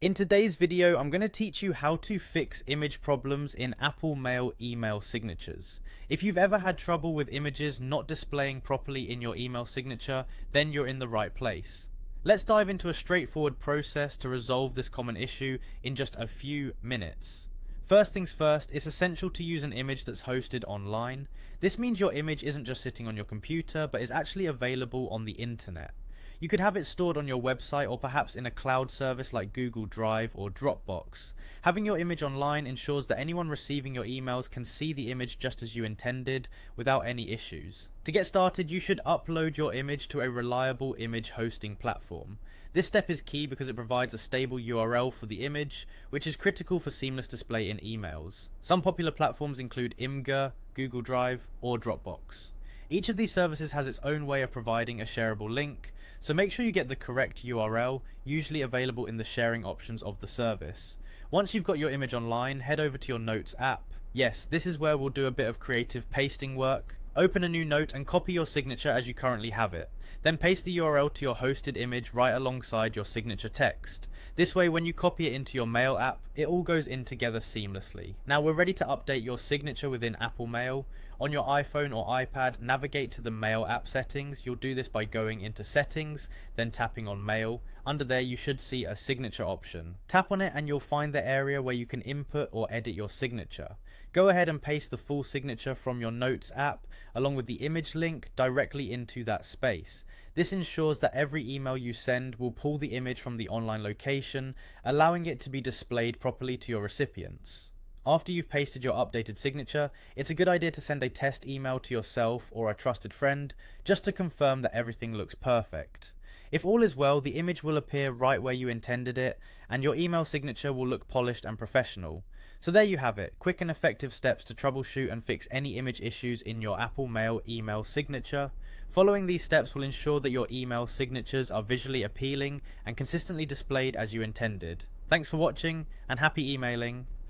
In today's video, I'm going to teach you how to fix image problems in Apple Mail email signatures. If you've ever had trouble with images not displaying properly in your email signature, then you're in the right place. Let's dive into a straightforward process to resolve this common issue in just a few minutes. First things first, it's essential to use an image that's hosted online. This means your image isn't just sitting on your computer, but is actually available on the internet. You could have it stored on your website or perhaps in a cloud service like Google Drive or Dropbox. Having your image online ensures that anyone receiving your emails can see the image just as you intended without any issues. To get started, you should upload your image to a reliable image hosting platform. This step is key because it provides a stable URL for the image, which is critical for seamless display in emails. Some popular platforms include Imgur, Google Drive, or Dropbox. Each of these services has its own way of providing a shareable link, so make sure you get the correct URL, usually available in the sharing options of the service. Once you've got your image online, head over to your Notes app. Yes, this is where we'll do a bit of creative pasting work. Open a new note and copy your signature as you currently have it. Then paste the URL to your hosted image right alongside your signature text. This way, when you copy it into your Mail app, it all goes in together seamlessly. Now we're ready to update your signature within Apple Mail. On your iPhone or iPad, navigate to the Mail app settings. You'll do this by going into Settings, then tapping on Mail. Under there you should see a signature option. Tap on it and you'll find the area where you can input or edit your signature. Go ahead and paste the full signature from your Notes app along with the image link directly into that space. This ensures that every email you send will pull the image from the online location, allowing it to be displayed properly to your recipients. After you've pasted your updated signature, it's a good idea to send a test email to yourself or a trusted friend just to confirm that everything looks perfect. If all is well, the image will appear right where you intended it, and your email signature will look polished and professional. So there you have it, quick and effective steps to troubleshoot and fix any image issues in your Apple Mail email signature. Following these steps will ensure that your email signatures are visually appealing and consistently displayed as you intended. Thanks for watching, and happy emailing.